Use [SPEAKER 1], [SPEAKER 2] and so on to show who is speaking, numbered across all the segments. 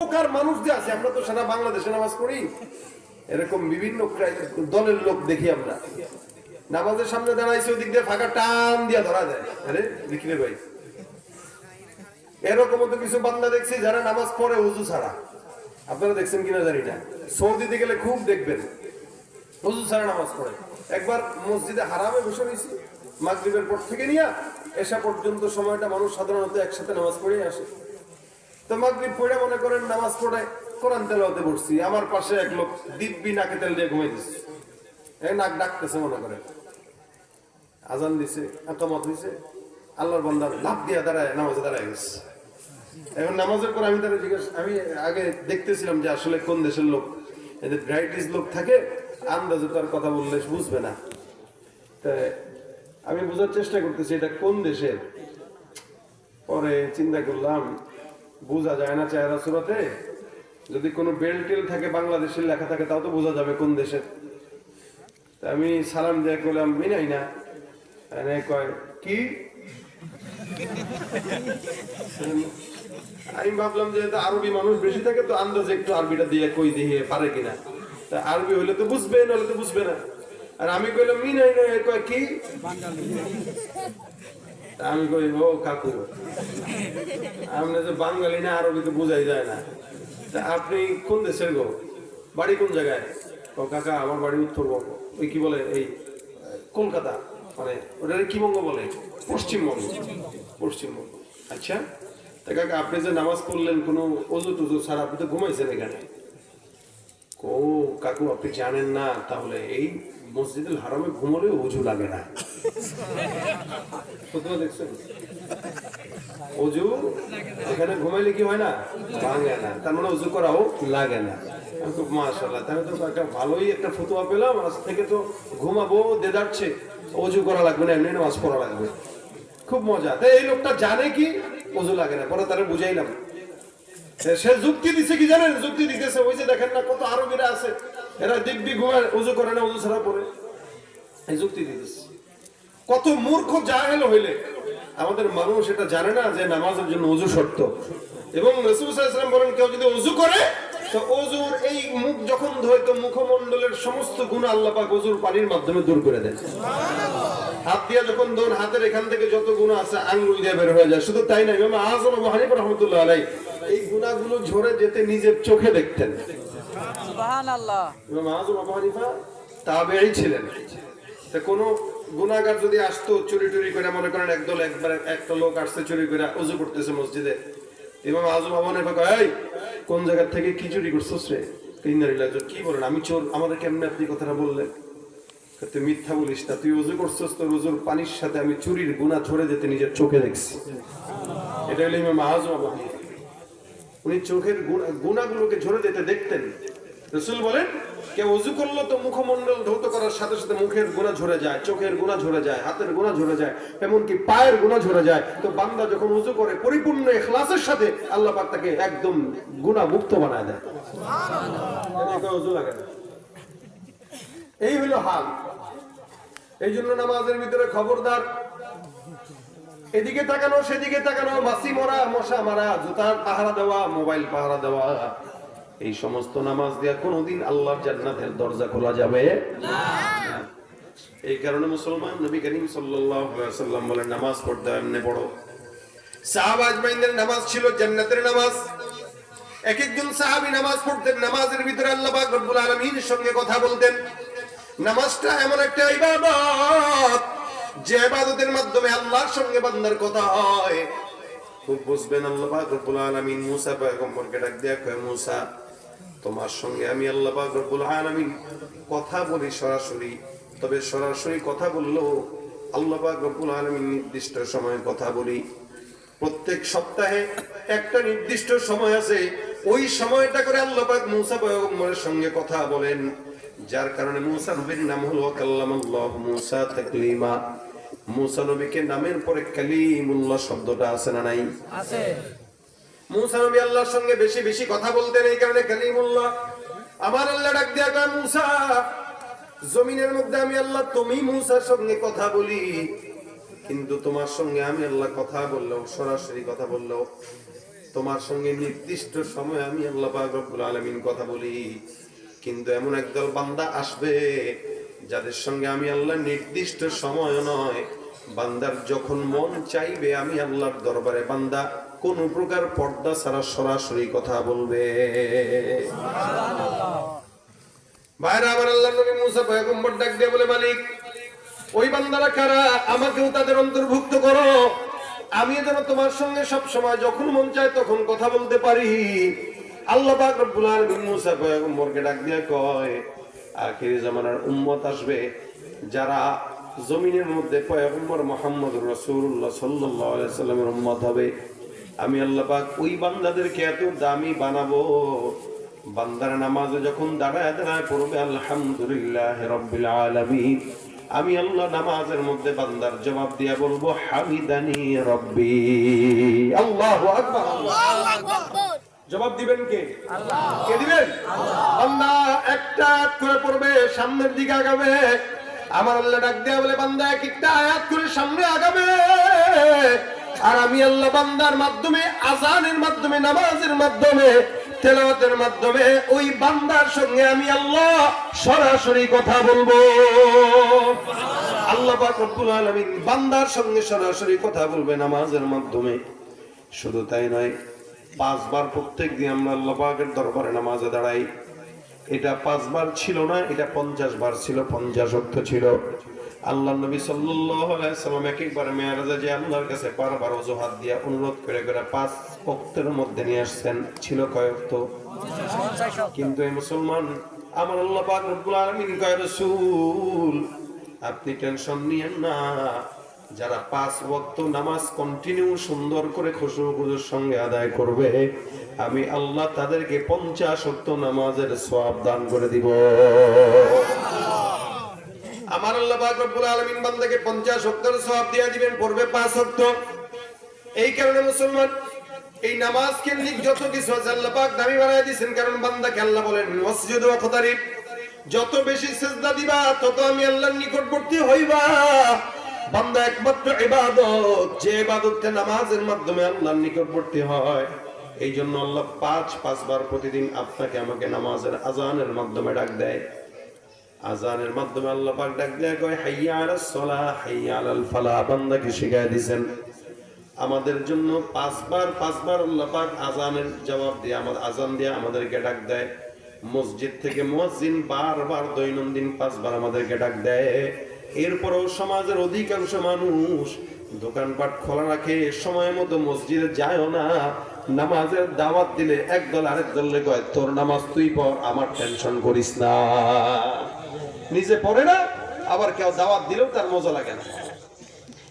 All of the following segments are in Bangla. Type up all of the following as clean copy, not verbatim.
[SPEAKER 1] মানুষ যে আছে, আমরা তো সারা বাংলাদেশে নামাজ পড়ি, এরকম বিভিন্ন দলের লোক দেখি আমরা নামাজের সামনে দাঁড়াইছে, ওদিক দিয়ে ফাঁকা টান দিয়া ধরা যায়। আরে বিক্রি ভাই, এরকম তো কিছু বান্দা দেখছি যারা নামাজ পড়ে ওযু ছাড়া। আপনারা দেখছেন কিনা জানি না, সৌদিতে গেলে খুব দেখবেন ওযু ছাড়া নামাজ পড়ে। একবার মসজিদে হারামে বসে রয়েছি, মাগরিবের পর থেকে নিয়ে এশা পর্যন্ত সময়টা মানুষ সাধারণত একসাথে নামাজ পড়ে আসে। তো মাগরিব পড়ে মনে করেন নামাজ পড়ে কোরআন তেলাওয়াতে বসছি, আমার পাশে এক লোক দিব্যি নাকে তেল দিয়ে ঘুমাই দিচ্ছে, নাক ডাকতেছে, মনে করেন আজান দিছে, আকামত দিছে, আল্লাহর বান্দা লাফ দিয়া দাঁড়ায় নামাজে দাঁড়ায় গেছে। এখন নামাজের পর আমি তারা জিজ্ঞাসা, আমি আগে দেখতেছিলাম যে আসলে কোন দেশের লোক, এদের ব্রাইটিশ লোক থাকে, আন্দাজে তার কথা বললে বুঝবে না। তাই আমি বোঝার চেষ্টা করতেছি এটা কোন দেশের। পরে চিন্তা করলাম বোঝা যায় না চেহারা সুরাতে, যদি কোনো বেল টেল থাকে বাংলাদেশের লেখা থাকে তাও তো বোঝা যাবে কোন দেশের। আমি সালাম দিয়ে করলাম মিনাই না, কয় কি? আমি ভাবলাম যে আরবি মানুষ বেশি থাকে তো আন্দাজে একটু আরবিটা দিয়ে কই দিয়ে পারে কিনা, তা আরবি হইলে তো বুঝবে, নাহলে তো বুঝবে না। আর আমি কইলাম মিনাই না, কয় কি? আমি কই ও কাকু, আপনি যে বাঙালি না, আরবি তো বোঝাই যায় না, তা আপনি কোন দেশের গো, বাড়ি কোন জায়গায়? ও কাকা আমার বাড়ি উত্তরবঙ্গ, ওই কি বলে এই কলকাতা, মানে ওটা কি বঙ্গ বলে? পশ্চিমবঙ্গ। পশ্চিমবঙ্গ, আচ্ছা। তা কাকা আপনি যে নামাজ পড়লেন কোনো ওযু টুজু ছাড়া, আপনি তো ঘুমাইছেন এখানে। ও কাকু আপনি জানেন না, তাহলে এই মসজিদুল হারামে ঘুমলেও ওযু লাগে না। দেখছেন ওযু এখানে ঘুমাইলে কি হয় না? ভাঙে না, তার মানে ওযু করাও লাগে না। খুব মাশাআল্লাহ, তাহলে তো একটা ভালোই একটা ফতোয়া পেলাম। আজ থেকে তো ঘুমাবো দেদারছে, ওযু করা লাগবে না, এমনি নামাজ পড়া লাগবে। খুব মজা। তাই এই লোকটা জানে কি ওযু লাগে না, পরে তারা বুঝাইলাম। সে যুক্তি দিছে কি জানেন? যুক্তি দিতেছে ওই যে দেখেন না কত আরবিরা আছে, এরা দিব্যি ঘুমায়, ওযু করে না, ওযু ছাড়া পড়ে, এই যুক্তি দিতেছে। কত মূর্খ জাহেল হইলে আমাদের মানুষ এটা জানে না যে নামাজের জন্য ওযু শর্ত। এবং রাসূল সাল্লাল্লাহু আলাইহি ওয়াসাল্লাম বলেন কেউ যদি ওযু করে তো ওযুর এই মুখ যখন ধোয় তো মুখমণ্ডলের সমস্ত গুনাহ আল্লাহ পাক ওযুর পানির মাধ্যমে দূর করে দেন। সুবহানাল্লাহ। হাত দিয়ে যখন ধোন, হাতের এখান থেকে যত গুনাহ আছে আঙ্গুল দিয়ে বের হয়ে যায়। শুধু তাই না, ইমাম আযম আবু হানিফা রাহমাতুল্লাহ আলাইহি এই গুনাহগুলো ঝরে যেতে নিজের চোখে দেখতেন। সুবহানাল্লাহ। ইমাম আযম আবু হানিফা তাবেঈ ছিলেন। তা কোনো গুনাহগার যদি আসতো চুরি টুরি করে, মনে করেন একদল একবার একটা লোক আসছে চুরি করে ওযু করতেছে মসজিদে, ইমাম আযম আবু হানিফা কয় এই কোন জায়গা থেকে কি চুরি করছস রে? কি বলেন? আমি চোর, আমাদের কেমনে আপনি কথাটা বললেন? তুই মিথ্যা বলিস না, তুই ওযু করছস, তোর ওযুর পানির সাথে আমি চুরির গুনাহ ঝরে যেতে নিজের চোখে দেখছি। এটা হলো ইমাম আযম আবু হানিফা। উনি চোখের গুনাহগুলোকে ঝরে যেতে দেখতেন। রাসূল বলেন কেউ ওযু করলো তো মুখমণ্ডল ধৌত করার সাথে সাথে মুখের গুনাহ ঝরে যায়, চোখের গুনাহ ঝরে যায়, হাতের গুনাহ ঝরে যায়, এমনকি পায়ের গুনাহ ঝরে যায়। তো বান্দা যখন ওযু করে পরিপূর্ণ ইখলাসের সাথে, আল্লাহ পাক তাকে একদম গুনাহ মুক্ত বানায় দেয়। সুবহানাল্লাহ। এটা ওযু লাগে না। এই হলো হাল। এই জন্য নামাজের ভিতরে খবরদার, এদিকে তাকানো সেদিকে তাকানো, মাছি মরা, মশা মারা, জুতার পাহারা দেওয়া, মোবাইল পাহারা দেওয়া, এই সমস্ত নামাজ দিয়া কোনোদিন আল্লাহর জান্নাতের দরজা খোলা যাবে না। এই কারণে মুসলমান নবী করিম সাল্লাল্লাহু আলাইহি ওয়াসাল্লাম বলেন নামাজ পড়তে এমনি পড়ো। সাহাবা আজমাইনদের নামাজ ছিল জান্নাতের নামাজ। এক একজন সাহাবী নামাজ পড়তেন, নামাজের ভিতরে আল্লাহ পাক রব্বুল আলামিনের সঙ্গে কথা বলতেন। নামাজটা এমন একটা ইবাদত যে ইবাদতের মাধ্যমে আল্লাহর সঙ্গে বান্দার কথা হয়। খুব বুঝবেন, আল্লাহ পাক রব্বুল আলামিন মুসা পয়গম্বরকে ডাক দিয়া কয় মুসা তোমার সঙ্গে আমি আল্লাহ পাক রব্বুল আলামিন কথা বলি সরাসরি, তবে সরাসরি কথা বললেও আল্লাহ পাক রব্বুল আলামিন নির্দিষ্ট সময়ে কথা বলি। প্রত্যেক সপ্তাহে একটা নির্দিষ্ট সময় আছে, ওই সময়টা করে আল্লাহ পাক মুসা পয়গম্বরের সঙ্গে কথা বলেন। যার কারণে মুসা নবীর নাম হলো কাল্লামাল্লাহু মুসা তাকলিমা। মুসা নবীকে নামের পরে কালিমুল্লাহ শব্দটা আছে না নাই? আছে। মুসা নবী আল্লাহর সঙ্গে বেশি বেশি কথা বলতেন, এই কারণে কালিমুল্লাহ। আমার আল্লাহ ডাক দিয়া কয় মুসা জমিনের মধ্যে আমি আল্লাহ তুমি মুসার সঙ্গে কথা বলি, কিন্তু তোমার সঙ্গে আমি আল্লাহ কথা বললেও, সরাসরি কথা বললেও তোমার সঙ্গে নির্দিষ্ট সময় আমি আল্লাহ পাক রব্বুল আলামিন কথা বলি, কিন্তু এমন একদল বান্দা আসবে যাদের সঙ্গে আমি আল্লাহ নির্দিষ্ট সময় নয়, বান্দার যখন মন চাইবে আমি আল্লাহর দরবারে বান্দা কোন প্রকার পর্দা ছাড়া সরাসরি কথা বলবে। ভাইরা আমার, আল্লাহর নবী মুসা পয়গম্বর ডাক দিয়ে বলে, মালিক ওই বান্দারা কারা, আমাকেও তাদের অন্তর্ভুক্ত করো, আমি যেন তোমার সঙ্গে সব সময় যখন মন চায় তখন কথা বলতে পারি। আল্লাহ পাক রব্বুল আলামিন মুসা পয়গম্বরকে ডাক দিয়ে কয়, আখিরি জামানার উম্মত আসবে যারা জমিনের মধ্যে পয়গম্বর মুহাম্মদুর রাসূলুল্লাহ সাল্লাল্লাহু আলাইহি সাল্লামের উম্মত হবে, আমি আল্লাহ পাক ওই বান্দাদেরকে এত দামি বানাবো, বান্দার নামাজে যখন দাঁড়ায় দাঁড়ায় পড়বে আলহামদুলিল্লাহি রাব্বিল আলামিন, আমি আল্লাহ নামাজের মধ্যে বান্দার জবাব দিয়া বলবো হামিদানি রব্বি। আল্লাহু আকবার, আল্লাহু আকবার। জবাব দিবেন কে? আল্লাহ। কে দিবেন? বান্দা একটা করে পড়বে, সামনের দিকে আগাবে, আমার আল্লাহ ডাক দেয়া বলে বান্দা এক একটা আয়াত করে সামনে আগাবে, আর আমি আল্লাহ বান্দার মাধ্যমে, আযানের মাধ্যমে, নামাজের মাধ্যমে, তেলাওয়াতের মাধ্যমে ওই বান্দার সঙ্গে আমি আল্লাহ সরাসরি কথা বলবো। আল্লাহ পাক রব্বুল আলামিন বান্দার সঙ্গে সরাসরি কথা বলবে নামাজের মাধ্যমে। শুধু তাই নয়, 5 বার প্রত্যেক দিন আমরা আল্লাহ পাকের দরবারে নামাজে দাঁড়াই। এটা 5 বার ছিল না, এটা 50 বার ছিল, 50 ওয়াক্ত ছিল। আল্লাহ নবী সাল্লাল্লাহু আলাইহি সাল্লাম একবার মেরাজে যে আল্লাহর কাছে বারবার ওযুহাত দিয়া অনুরোধ করে 5 ওয়াক্তের মধ্যে নিয়ে আসছেন। ছিল কয় ওয়াক্ত? কিন্তু এই মুসলমান আমার আল্লাহ পাক রব্বুল আলামিন কয়, রাসূল আপনি টেনশন নিয়েন না, যারা 5 ওয়াক্ত নামাজ কন্টিনিউ সুন্দর করে খুশুর সঙ্গে আদায় করবে, আমি আল্লাহ তাদেরকে 50 ওয়াক্ত নামাজের সওয়াব দান করে দিব। আমার আল্লাহ পাক রব্বুল আলামিন বান্দাকে 50 ওয়াক্তের সওয়াব দিয়ে দিবেন, পড়বে 5 ওয়াক্ত। এই কারণে মুসলমান এই নামাজ কেন্দ্রিক যত কিছু আছে আল্লাহ পাক দামি বানায় দিয়েছেন, কারণ বান্দাকে আল্লাহ বলেন ওয়াসজুদ ওয়াকতারিব, যত বেশি সিজদা দিবা তত আমি আল্লাহর নিকটবর্তী হইবা। বান্দা একমাত্র ইবাদত, যে ইবাদতটা নামাজের মাধ্যমে আল্লাহর নিকটবর্তী হয়, এই জন্য আল্লাহ 5 বার প্রতিদিন আপনাকে আমাকে নামাজের আযানের মাধ্যমে ডাক দেয়। আযানের মাধ্যমে আল্লাহ পাক ডাক দেয়, কয় হাইয়া আলাস সালাহ হাইয়া আলাল ফালাহ, বান্দাকে শিখায় দিবেন। আমাদের জন্য 5 বার আল্লাহ পাক আযানের জবাব দিয়ে, আমাদের আযান দিয়ে আমাদেরকে ডাক দেয়। মসজিদ থেকে মুয়াজ্জিন বারবার দৈনন্দিন 5 বার আমাদেরকে ডাক দেয়। এরপরও সমাজের অধিকাংশ মানুষ দোকানপাট খোলা রাখে, সময় মতো মসজিদে যায়ও না। নামাজের দাওয়াত দিলে একদল আরেক দলকে কয় তোর নামাজ তুই পড়, আমার টেনশন করিস না। নিজে পড়ে না, আবার কেউ দাওয়াত দিলেও তার মজা লাগে না।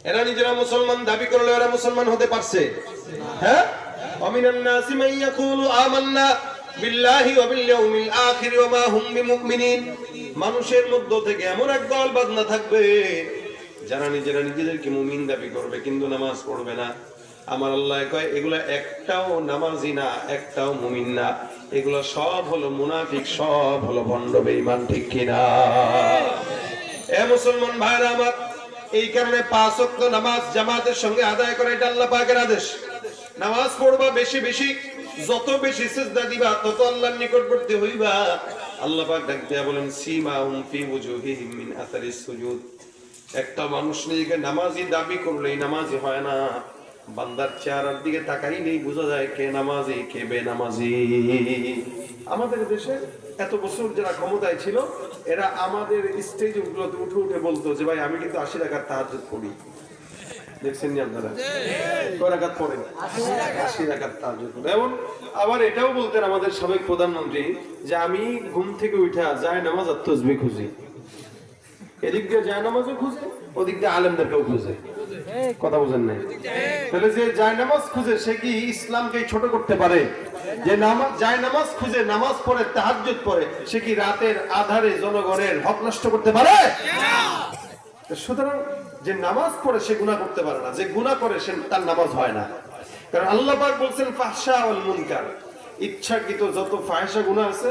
[SPEAKER 1] এরা নিজেরা মুসলমান দাবি করলে এরা মুসলমান হতে পারছে? হ্যাঁ, ওয়ামিনান নাসি মান ইয়াকুলু আমান্না বিল্লাহি ওয়া বিল ইয়াউমিল আখির ওয়া মা হুম বিমুমিনিন। মানুষের মধ্য থেকে এমন এক দল বাদনা থাকবে যারা নিজেরা নিজেদেরকে মুমিন দাবি করবে কিন্তু নামাজ পড়বে না। আমার আল্লাহ কয় এগুলা একটাও নামাজি না, একটাও মুমিন না, এগুলা সব হলো মুনাফিক, সব হলো ভণ্ড বেঈমান। ঠিক কিনা? এ মুসলমান ভাইরা আমার, এই কারণে 5 ওয়াক্ত নামাজ জামাতের সঙ্গে আদায় করে, এটা আল্লাহ পাকের আদেশ। নামাজ পড়বা বেশি বেশি, যত বেশি সিজদা দিবা তত আল্লাহর নিকটবর্তী হইবা। আল্লাহ পাক ডাক দিয়া বলেন সীমাহুম ফি ওয়াজুহিহিম মিন আসারিস সুজুদ। একটা মানুষ নিজেকে নামাজি দাবি করলেই নামাজি হয় না। বান্দার চেহারার দিকে তাকাই নেই বোঝা যায় কে নামাজি কে বেনামাজি। আমাদের দেশে এত বছর যারা ক্ষমতায় ছিল, এরা আমাদের স্টেজগুলোতে উঠে উঠে বলতো যে ভাই আমি কিন্তু 80 রাকাত তাহাজ্জুদ পড়ি। দেখছেন নি আপনারা? কয় রাকাত পড়েন? 80 রাকাত তাহাজ্জুদ পড়েন। এবং আবার এটাও বলতেন আমাদের সাবেক প্রধানমন্ত্রী যে আমি ঘুম থেকে উঠে যায় নামাজ আর তাসবিহ খুঁজি। এদিক দিয়ে যায় নামাজও খুঁজে, ওদিক দিয়ে আলেমদেরকেও খুঁজে। কথা বুঝেন নাই? তাহলে যে যায় নামাজ খুঁজে সে কি ইসলামকে ছোট করতে পারে? যে নামাজ যায় নামাজ খুঁজে, নামাজ পড়ে, তাহাজ্জুদ পড়ে, সে কি রাতের আধারে জনগণের হক নষ্ট করতে পারে? সুতরাং যে নামাজ পড়ে সে গুনাহ করতে পারে না, যে গুনাহ করে সে তার নামাজ হয় না। কারণ আল্লাহ পাক বলছেন ফাহশা ওয়াল মুনকার, ইচ্ছাকৃত যত ফাহশা গুনাহ আছে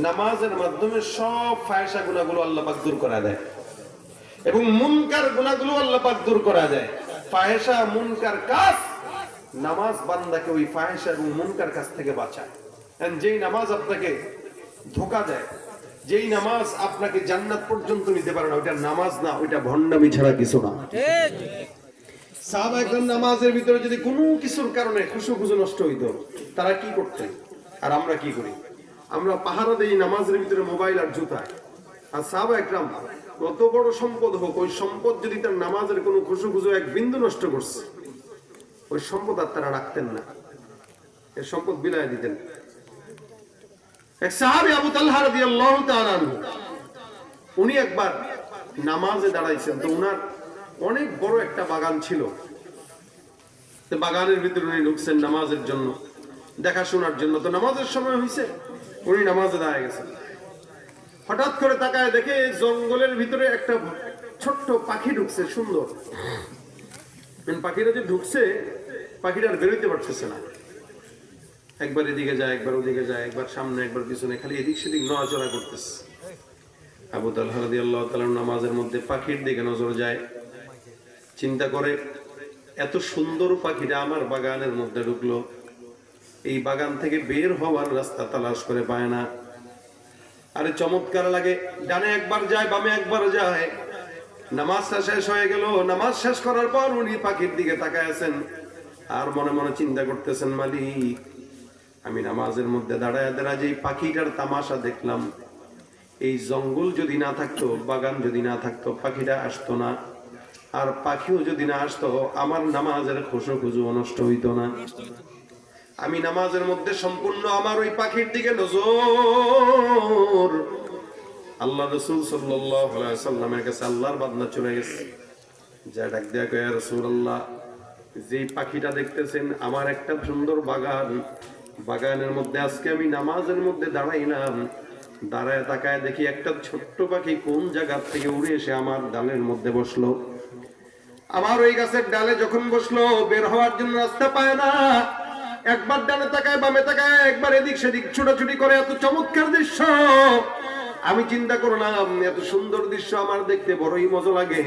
[SPEAKER 1] নামাজের মাধ্যমে সব ফাহশা গুনাহগুলো আল্লাহ পাক দূর করে দেয়, এবং মুনকার গুনাহগুলো আল্লাহ পাক দূর করে দেয়। ফাহশা মুনকার কাজ নামাজ বান্দাকে ওই ফাহিশা এবং মুনকার কাছ থেকে বাঁচায়। যেই নামাজ আপনাকে ধোঁকা দেয়, যেই নামাজ আপনাকে জান্নাত পর্যন্ত নিতে পারে না, ওইটা নামাজ না, ওইটা ভণ্ডামি ছাড়া কিছু না। সাহাবায়ে কেরাম নামাজের ভিতরে যদি কোনো কিছুর কারণে খুশু নষ্ট হইতো, তারা কি করতেন আর আমরা কি করি? আমরা পাহারা দেই নামাজের ভিতরে মোবাইল আর জুতা। আর সাহাবায়ে কেরাম কত বড় সম্পদ হোক, ওই সম্পদ যদি তার নামাজের কোনো খুশু এক বিন্দু নষ্ট করছে, ওই সম্পদ আর তারা রাখতেন না, এই সম্পদ বিলায় দিতেন। এক সাহাবী আবু তালহা রাদিয়াল্লাহু তাআলা আনহু, উনি একবার নামাজে দাঁড়াইছেন, তো উনার অনেক বড় একটা বাগান ছিল। তো বাগানের ভিতরে উনি ঢুকছেন নামাজের জন্য, দেখাশোনার জন্য। তো নামাজের সময় হয়েছে, উনি নামাজে দাঁড়ায় গেছেন। হঠাৎ করে তাকায় দেখে জঙ্গলের ভিতরে একটা ছোট্ট পাখি ঢুকছে, সুন্দর। পাখিটা যে ঢুকছে, পাখিটা আর বেরোইতে পারতেছে না। একবার এদিকে যায়, একবার ওদিকে যায়, একবার সামনে, একবার পিছনে, খালি এদিক সেদিক নড়াচড়া করতেছে। আবু তালহা রাদিয়াল্লাহু তাআলা নামাজের মধ্যে পাখির দিকে নজর যায়, চিন্তা করে এত সুন্দর পাখিটা আমার বাগানের মধ্যে ঢুকলো, এই বাগান থেকে বের হওয়ার রাস্তা তালাশ করে পায় না। আরে চমৎকার লাগে, ডানে একবার যায়, বামে একবার যায়। নামাজটা শেষ হয়ে গেল। নামাজ শেষ করার পর উনি পাখির দিকে তাকায় আছেন আর মনে মনে চিন্তা করতেছেন, মালিক, আমি নামাজের মধ্যে দাঁড়ায় দাঁড়ায় যে পাখিটার তামাশা দেখলাম, এই জঙ্গল যদি না থাকতো, বাগান যদি না থাকতো, পাখিটা আসতো না। আর পাখিও যদি না আসতো, আমার নামাজের খুশু নষ্ট হইতো না। আমি নামাজের মধ্যে সম্পূর্ণ আমার ওই পাখির দিকে নজর। আল্লাহ রাসূল সাল্লাল্লাহু আলাইহি ওয়াসাল্লামের কাছে আল্লাহর বান্দা চলে গেছে, যা ডাক দেয়া কয়, ইয়া রাসূলুল্লাহ, যে পাখিটা দেখতেছেন, আমার একটা সুন্দর বাগান, বাগানের মধ্যে আজকে আমি নামাজের মধ্যে দাঁড়াইলাম, দাঁড়ায় তাকায় দেখি একটা ছোট্ট পাখি কোন জায়গা থেকে উড়ে এসে আমার ডালের মধ্যে বসলো। আমার ওই গাছের ডালে যখন বসলো, বের হওয়ার জন্য রাস্তা পায় না। একবার ডানে তাকায়, বামে তাকায়, একবার এদিক সেদিক ছোটাছুটি করে। এত চমৎকার দৃশ্য, আমি চিন্তা করলাম এত সুন্দর দৃশ্য আমার দেখতে বড়ই মজা লাগে,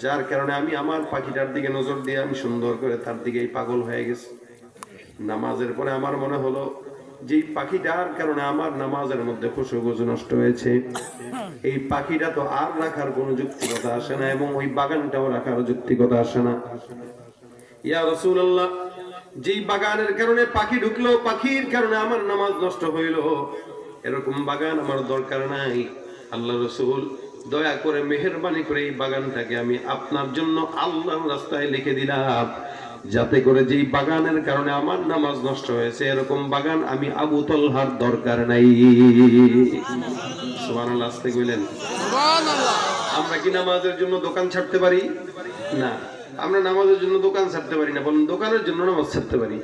[SPEAKER 1] যার কারণে আমি আমার পাখিটার দিকে নজর দিয়ে আমি সুন্দর করে তার দিকেই পাগল হয়ে গেছি। নামাজের পরে আমার মনে হলো, যে পাখিটার কারণে আমার নামাজের মধ্যে খুশু নষ্ট হয়েছে, এই পাখিটা তো আর রাখার কোনো যুক্তিকতা আসে না, এবং ওই বাগানটাও রাখার যুক্তিকতা আসে না। ইয়া রাসূলুল্লাহ, যেই বাগানের কারণে পাখি ঢুকলো, পাখির কারণে আমার নামাজ নষ্ট হইল, এরকম বাগান আমার দরকার নাই। আল্লাহ রাসূল, দয়া করে মেহেরবানি করে এই বাগানটাকে আমি আপনার জন্য আল্লাহর রাস্তায় লিখে দিলাম, যাতে করে যেই বাগানের কারণে আমার নামাজ নষ্ট হয়েছে, এরকম বাগান আমি আবু তালহার দরকার নাই। সুবহানাল্লাহ, আস্তে কইলেন সুবহানাল্লাহ। আমরা কি নামাজের জন্য দোকান ছাড়তে পারি? না, আমরা নামাজের জন্য দোকান ছাড়তে পারি না, বরং দোকানের জন্য নামাজ ছাড়তে পারি।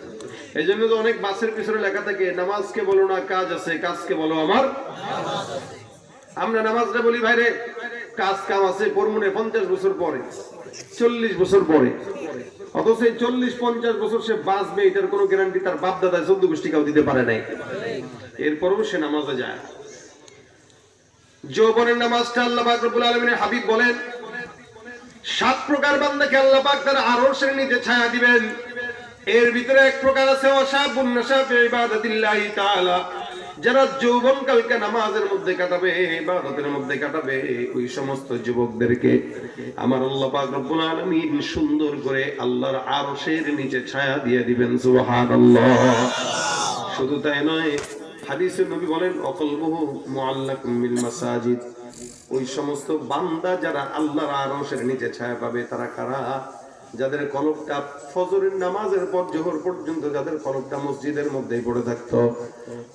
[SPEAKER 1] এই জন্য তো অনেক বাসের পিছনে লেখা থাকে, নামাজকে বলো না কাজ আছে, কাজকে বলো আমার। আমরা নামাজটা বলি, ভাইরে কাজ কাম আছে, পরমুনে 50 বছর পরে, 40 বছর পরে। অথচ এই 40-50 বছর সে বাঁচবে, এটার কোনো গ্যারান্টি তার বাপ দাদা 14 গোষ্ঠী কেউ দিতে পারে নাই। এরপরও সে নামাজে যায়। যৌবনের নামাজটা আল্লাহ পাক রব্বুল আলামিনের হাবিব বলেন, 7 প্রকার বান্দাকে আল্লাহ পাক তার আরশের নিচে ছায়া দিবেন। এর ভিতরে এক প্রকার আছে ওয়াশাবুন নাশা ফি ইবাদাতিল্লাহি তাআলা, যারা যৌবন কালকে নামাজের মধ্যে কাটাবে, ইবাদতের মধ্যে কাটাবে, ওই সমস্ত যুবকদেরকে আমার আল্লাহ পাক রব্বুল আলামিন সুন্দর করে আল্লাহর আরশের নিচে ছায়া দিয়ে দিবেন। সুবহানাল্লাহ। শুধু তাই নয়, হাদিসে নবী বলেন, অকলবুহু মুআল্লাকুম বিল মাসাজিদ, ওই সমস্ত বান্দা যারা আল্লাহর আরশের নিচে ছায়া পাবে, তারা কারা? যাদের কলবটা ফজরের নামাজের পর জোহর পর্যন্ত, যাদের কলবটা মসজিদের মধ্যেই পড়ে থাকতো,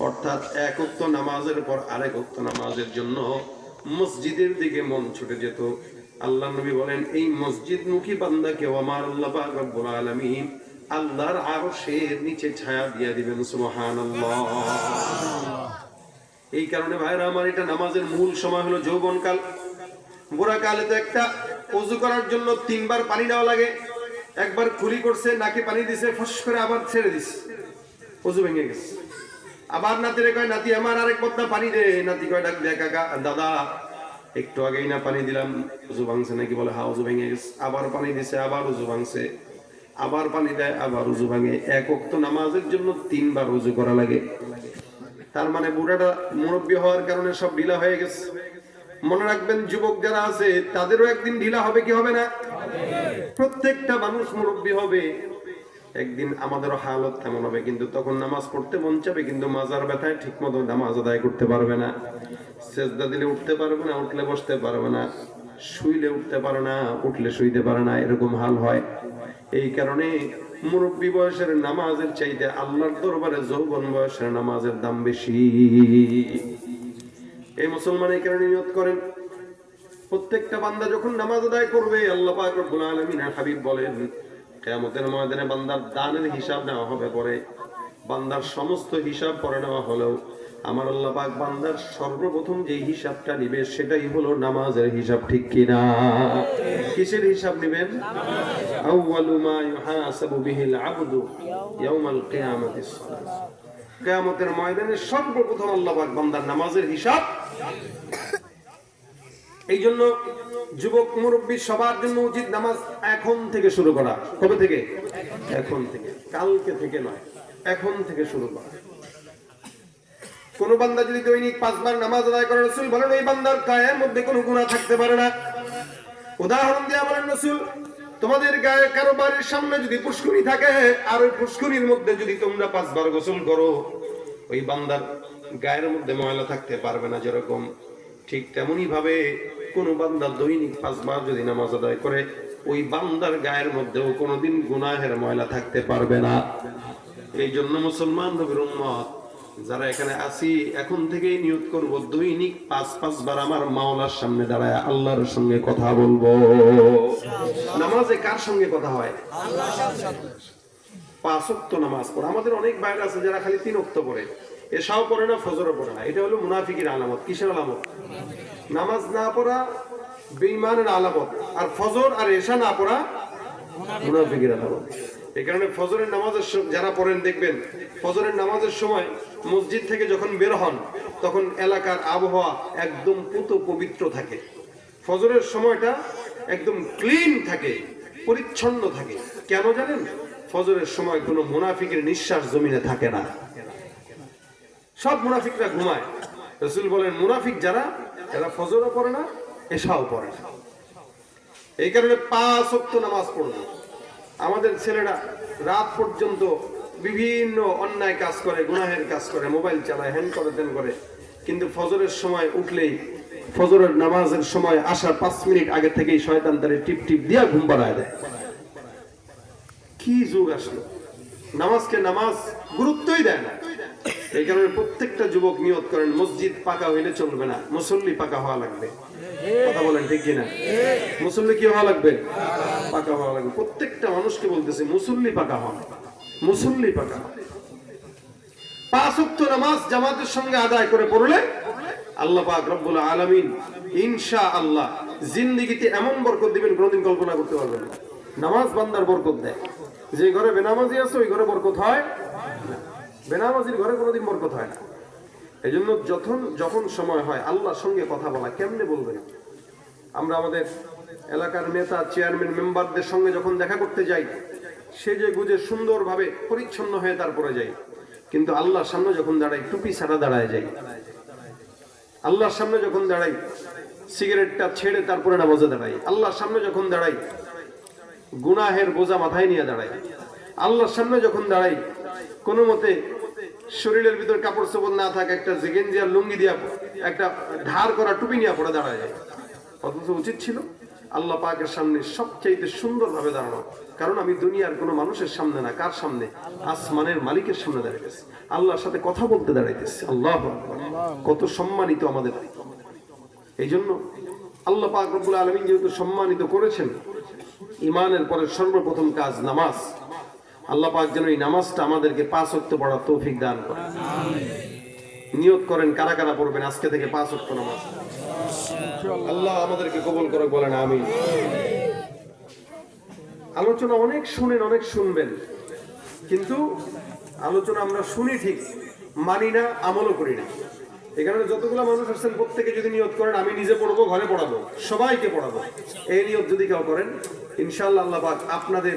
[SPEAKER 1] অর্থাৎ এক ওয়াক্ত নামাজের পর আরেক ওয়াক্ত নামাজের জন্য মসজিদের দিকে মন ছুটে যেত। আল্লাহ নবী বলেন, এই মসজিদমুখী বান্দাকেও আমার আল্লাহ পাক রব্বুল আলামিন আল্লাহর আরশের নিচে ছায়া দিয়ে দিবেন। সুবহানাল্লাহ। এই কারণে ভাইরা আমার, এটা নামাজের মূল সময় হলো যৌবনকাল। বুড়া কালে তো একটা ওযু করার জন্য 3 বার পানি দেওয়া লাগে। একবার খুলি করছে, নাকে পানি দিছে, ফস করে আবার ছেড়ে দিছে, ওযু ভেঙে গেছে। আবার নাতিরে কয়, নাতি আমার আরেক বদনা পানি দে। নাতি কয়, ডাক দে, কাকা দাদা একটু আগেই না পানি দিলাম, ওযু ভাঙছে নাকি? বলে হ্যাঁ, ওযু ভেঙে গেছে। আবার পানি দিছে, আবার ওযু ভাঙছে। আবার পানি দেয়, আবার উজু ভাঙে। এক ওয়াক্ত নামাজের জন্য 3 বার উজু করা লাগে। তার মানে বুড়াটা মুরব্বী হওয়ার কারণে সব ঢিলা হয়ে গেছে। মনে রাখবেন, যুবক যারা আছে তাদেরও একদিন ঢিলা হবে কি হবে না? প্রত্যেকটা মানুষ মুরব্বী হবে একদিন, আমাদেরও হালত তেমন হবে। কিন্তু তখন নামাজ পড়তে মন চাবে, কিন্তু মাজার ব্যথায় ঠিক মতো নামাজ আদায় করতে পারবে না। সেজদা দিলে উঠতে পারবে না, উঠলে বসতে পারবে না, শুইলে উঠতে পারে না, উঠলে শুইতে পারে না, এরকম হাল হয়। এই কারণে মুরব্বী বয়সের নামাজের চাইতে আল্লাহর দরবারে যৌবন বয়সের নামাজের দাম বেশি। এই মুসলমান এই কারণে নিয়ত করেন, প্রত্যেকটা বান্দা যখন নামাজ আদায় করবে, আল্লাহ পাক রব্বুল আলামিন হাবিব বলেন, কিয়ামতের ময়দানে বান্দার দানের হিসাব নেওয়া হবে। পরে বান্দার সমস্ত হিসাব পরে নেওয়া হলেও আমার আল্লাহ পাক বান্দার সর্বপ্রথম যে হিসাবটা নিবে সেটাই হলো নামাজের হিসাব। ঠিক কিনা? কিসের হিসাব নিবেন? আউয়ালু মা ইউহাসাবু বিহিল আবদু ইয়াউমাল কিয়ামাতিস সালাত। কিয়ামতের ময়দানে সর্বপ্রথম আল্লাহ পাক বান্দার নামাজের হিসাব। এই জন্য যুবক মুরব্বী সবার জন্য উচিত নামাজ এখন থেকে শুরু করা। কবে থেকে? এখন থেকে, কালকে থেকে নয়, এখন থেকে শুরু করা। কোন বান্দা যদি দৈনিক 5 বার নামাজ আদায় করে, রাসূল বলেন এই বান্দার গায়ের মধ্যে কোনো গুনাহ থাকতে পারে না। উদাহরণ দিয়ে বলেন রাসূল, তোমাদের গায়ে কারো বাড়ির সামনে যদি পুষ্করিণী থাকে, আর ওই পুষ্করিণীর মধ্যে যদি তোমরা 5 বার গোসল করো, ওই বান্দার গায়ের মধ্যে ময়লা থাকতে পারবে না। যেরকম ঠিক তেমনি ভাবে কোন বান্দা দৈনিক 5 বার যদি নামাজ আদায় করে, ওই বান্দার গায়ের মধ্যেও কোনোদিন গুনাহের ময়লা থাকতে পারবে না। এই জন্য মুসলমান নবীর উম্মত যারা এখানে আছি, এখন থেকেই নিয়ত করব, দৈনিক 5 বার আমার মাওলার সামনে দাঁড়ায় আল্লাহর সঙ্গে কথা বলবো। নামাজে কার সঙ্গে কথা হয়? আল্লাহর সাথে। 5 ওয়াক্ত নামাজ পড়ে। আমাদের অনেক ভাইরা আছে যারা খালি 3 ওয়াক্ত পড়ে, এশাও পড়ে না, ফজরও পড়ে না। এটা হলো মুনাফিকের আলামত। কিসের আলামত? নামাজ না পড়া বেঈমানের আলামত, আর ফজর আর এশা না পড়া মুনাফিকের আলামত। এই কারণে ফজরের নামাজের যারা পড়েন দেখবেন, ফজরের নামাজের সময় মসজিদ থেকে যখন বের হন, তখন এলাকার আবহাওয়া একদম পুত পবিত্র থাকে। ফজরের সময়টা একদম ক্লিন থাকে, পরিচ্ছন্ন থাকে। কেন জানেন? ফজরের সময় কোনো মুনাফিকের নিঃশ্বাস জমিনে থাকে না, সব মুনাফিকরা ঘুমায়। রাসূল বলেন, মুনাফিক যারা, এরা ফজরও পড়ে না, এশাও পড়ে না। এই কারণে 5 ওয়াক্ত নামাজ পড়বে। আমাদের ছেলেরা রাত পর্যন্ত বিভিন্ন অন্যায় কাজ করে, গুনাহের কাজ করে, মোবাইল চালায়, হ্যান করে, তেন করে, কিন্তু ফজরের সময় উঠলেই, ফজরের নামাজের সময় আসার 5 মিনিট আগে থেকেই শয়তান তারে টিপ টিপ দিয়া ঘুম পাড়ায় দেয়। কি যুগ আসলো! নামাজকে নামাজ গুরুত্বই দেয় না। এই কারণে প্রত্যেকটা যুবক নিয়ত করেন, মসজিদ পাকা হইলে চলবে না, মুসল্লি পাকা হওয়া লাগবে। কথা বলেন ঠিক কিনা? মুসল্লি কি হওয়া লাগবে? পাকা হওয়া লাগবে। প্রত্যেকটা মানুষকে বলতেছে, মুসল্লি পাকা হন, মুসল্লি পাকা হন। 5 ওয়াক্ত নামাজ জামাতের সঙ্গে আদায় করে পড়লে আল্লাহ পাক রব্বুল আলামিন ইনশাআল্লাহ জিন্দেগিতে এমন বরকত দিবেন, কোনোদিন কল্পনা করতে পারবেন না। নামাজ বান্দার বরকত দেয়। যে ঘরে বেনামাজি আছে ওই ঘরে বরকত হয় না, বেনামাজির ঘরে কোনোদিন বরকত হয় না। এই জন্য যখন সময় হয় আল্লাহর সঙ্গে কথা বলা। কেমনে বলবেন? আমরা আমাদের এলাকার নেতা, চেয়ারম্যান, মেম্বারদের সঙ্গে যখন দেখা করতে যাই, সেজে গুজে সুন্দরভাবে পরিচ্ছন্ন হয়ে তারপরে যাই, কিন্তু আল্লাহর সামনে যখন দাঁড়াই টুপি ছাড়া দাঁড়ায় যাই। আল্লাহর সামনে যখন দাঁড়াই সিগারেটটা ছেড়ে তারপরে নামাজে দাঁড়াই। আল্লাহর সামনে যখন দাঁড়াই গুনাহের বোঝা মাথায় নিয়ে দাঁড়াই। আল্লাহর সামনে যখন দাঁড়াই কোনো মতে শরীরের ভিতর কাপড় চোপড় না থাকে, একটা গেঞ্জি আর লুঙ্গি দিয়া, একটা ধার করা টুপি নিয়ে পড়ে দাঁড়ায় যায়। অথচ উচিত ছিল আল্লাহ পাকের সামনে সবচাইতে সুন্দরভাবে দাঁড়ানো। কারণ আমি দুনিয়ার কোনো মানুষের সামনে না, কার সামনে? আসমানের মালিকের সামনে দাঁড়াইতেছি, আল্লাহর সাথে কথা বলতে দাঁড়াইতেছি। আল্লাহু আকবার! কত সম্মানিত আমাদের। এই জন্য আল্লাহ পাক রব্বুল আলামিন যেহেতু সম্মানিত করেছেন, ঈমানের পরে সর্বপ্রথম কাজ নামাজ। আল্লাহ পাক যেন এই নামাজটা আমাদেরকে 5 ওয়াক্ত পড়ার তৌফিক দান করেন। নিয়ত করেন কারা কারা পড়বেন আজকে থেকে 5 ওয়াক্ত নামাজ। আল্লাহ আমাদেরকে কবুল করে, বলেন আমিন। আলোচনা অনেক শুনেন, অনেক শুনবেন, কিন্তু আলোচনা আমরা শুনি ঠিক, মানি না, আমলও করি না। এখানে যতগুলো মানুষ আসছেন প্রত্যেকে যদি নিয়ত করেন আমি নিজে পড়বো, ঘরে পড়াবো, সবাইকে পড়াবো, এই নিয়ত যদি কেউ করেন, ইনশাআল্লাহ আল্লাহ পাক আপনাদের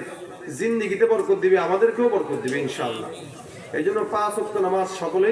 [SPEAKER 1] জিন্দেগিতে বরকত দিবে, আমাদেরকেও বরকত দিবে ইনশাআল্লাহ। এই জন্য 5 ওয়াক্ত নামাজ সকলেই